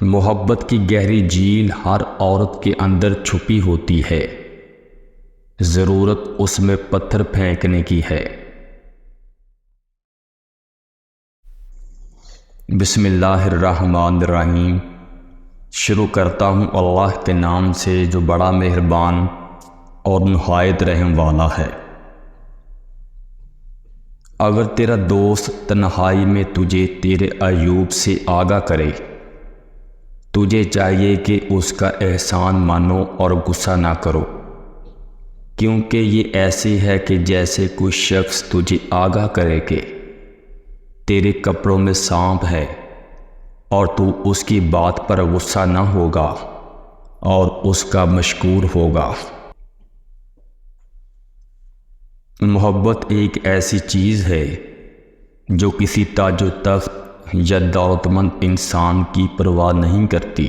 محبت کی گہری جھیل ہر عورت کے اندر چھپی ہوتی ہے، ضرورت اس میں پتھر پھینکنے کی ہے۔ بسم اللہ الرحمن الرحیم۔ شروع کرتا ہوں اللہ کے نام سے جو بڑا مہربان اور نہایت رحم والا ہے۔ اگر تیرا دوست تنہائی میں تجھے تیرے عیوب سے آگاہ کرے، تجھے چاہیے کہ اس کا احسان مانو اور غصہ نہ کرو، کیونکہ یہ ایسے ہے کہ جیسے کوئی شخص تجھے آگاہ کرے کہ تیرے کپڑوں میں سانپ ہے اور تو اس کی بات پر غصہ نہ ہوگا اور اس کا مشکور ہوگا۔ محبت ایک ایسی چیز ہے جو کسی تاج و تخت یا دولت مند انسان کی پرواہ نہیں کرتی،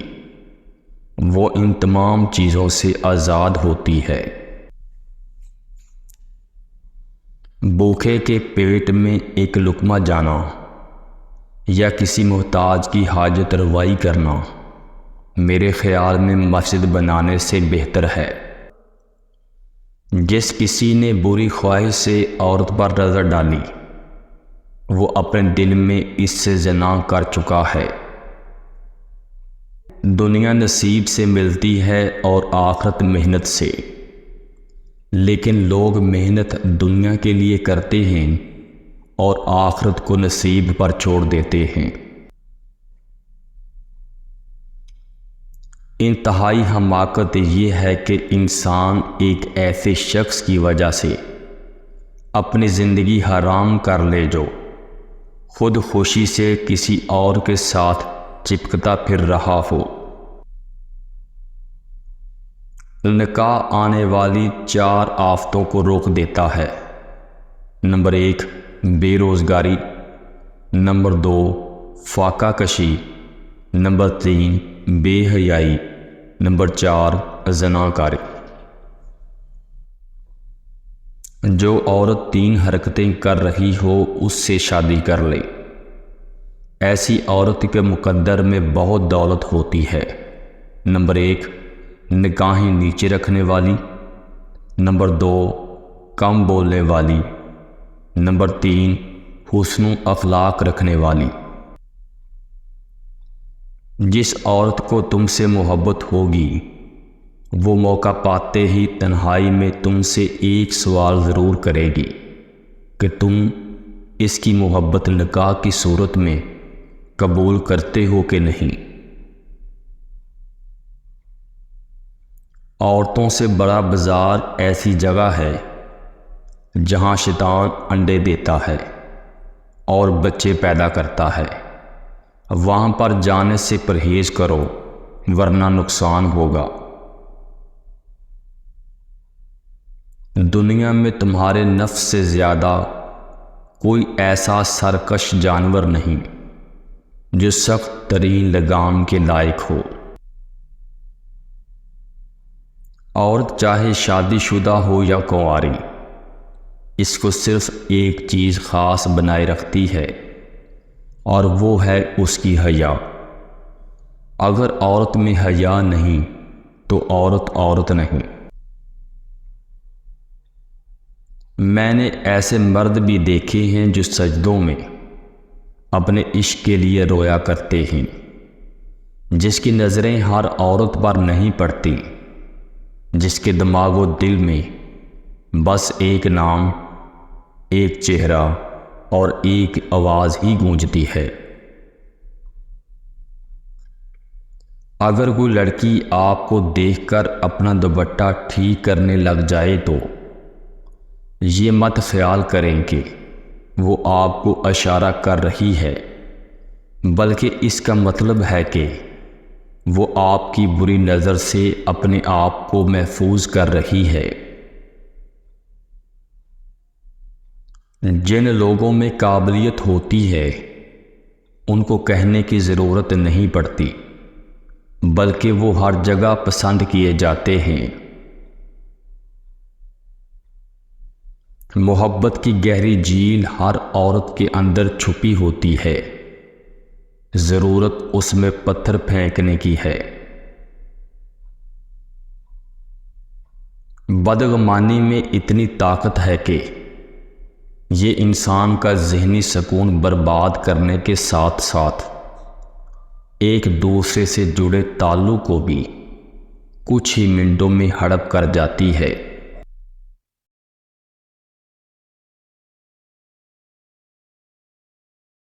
وہ ان تمام چیزوں سے آزاد ہوتی ہے۔ بھوکے کے پیٹ میں ایک لقمہ جانا یا کسی محتاج کی حاجت روائی کرنا میرے خیال میں مسجد بنانے سے بہتر ہے۔ جس کسی نے بری خواہش سے عورت پر نظر ڈالی، وہ اپنے دل میں اس سے زنا کر چکا ہے۔ دنیا نصیب سے ملتی ہے اور آخرت محنت سے، لیکن لوگ محنت دنیا کے لیے کرتے ہیں اور آخرت کو نصیب پر چھوڑ دیتے ہیں۔ انتہائی حماقت یہ ہے کہ انسان ایک ایسے شخص کی وجہ سے اپنی زندگی حرام کر لے جو خود خوشی سے کسی اور کے ساتھ چپکتا پھر رہا ہو۔ نکاح آنے والی 4 آفتوں کو روک دیتا ہے۔ نمبر 1 بے روزگاری، نمبر 2 فاقہ کشی، نمبر 3 بے حیائی، نمبر 4 زناکاری۔ جو عورت 3 حرکتیں کر رہی ہو اس سے شادی کر لے۔ ایسی عورت کے مقدر میں بہت دولت ہوتی ہے۔ نمبر 1 نگاہیں نیچے رکھنے والی، نمبر 2 کم بولنے والی، نمبر 3 حسن و اخلاق رکھنے والی۔ جس عورت کو تم سے محبت ہوگی وہ موقع پاتے ہی تنہائی میں تم سے ایک سوال ضرور کرے گی کہ تم اس کی محبت نکاح کی صورت میں قبول کرتے ہو کہ نہیں۔ عورتوں سے بڑا بازار ایسی جگہ ہے جہاں شیطان انڈے دیتا ہے اور بچے پیدا کرتا ہے۔ وہاں پر جانے سے پرہیز کرو ورنہ نقصان ہوگا۔ دنیا میں تمہارے نفس سے زیادہ کوئی ایسا سرکش جانور نہیں جو سخت ترین لگام کے لائق ہو۔ عورت چاہے شادی شدہ ہو یا کنواری، اس کو صرف ایک چیز خاص بنائے رکھتی ہے اور وہ ہے اس کی حیا۔ اگر عورت میں حیا نہیں تو عورت عورت نہیں۔ میں نے ایسے مرد بھی دیکھے ہیں جو سجدوں میں اپنے عشق کے لیے رویا کرتے ہیں، جس کی نظریں ہر عورت پر نہیں پڑتی، جس کے دماغ و دل میں بس ایک نام، ایک چہرہ اور ایک آواز ہی گونجتی ہے۔ اگر کوئی لڑکی آپ کو دیکھ کر اپنا دوپٹہ ٹھیک کرنے لگ جائے تو یہ مت خیال کریں کہ وہ آپ کو اشارہ کر رہی ہے، بلکہ اس کا مطلب ہے کہ وہ آپ کی بری نظر سے اپنے آپ کو محفوظ کر رہی ہے۔ جن لوگوں میں قابلیت ہوتی ہے ان کو کہنے کی ضرورت نہیں پڑتی، بلکہ وہ ہر جگہ پسند کیے جاتے ہیں۔ محبت کی گہری جھیل ہر عورت کے اندر چھپی ہوتی ہے، ضرورت اس میں پتھر پھینکنے کی ہے۔ بدگمانی میں اتنی طاقت ہے کہ یہ انسان کا ذہنی سکون برباد کرنے کے ساتھ ساتھ ایک دوسرے سے جڑے تعلق کو بھی کچھ ہی منٹوں میں ہڑپ کر جاتی ہے۔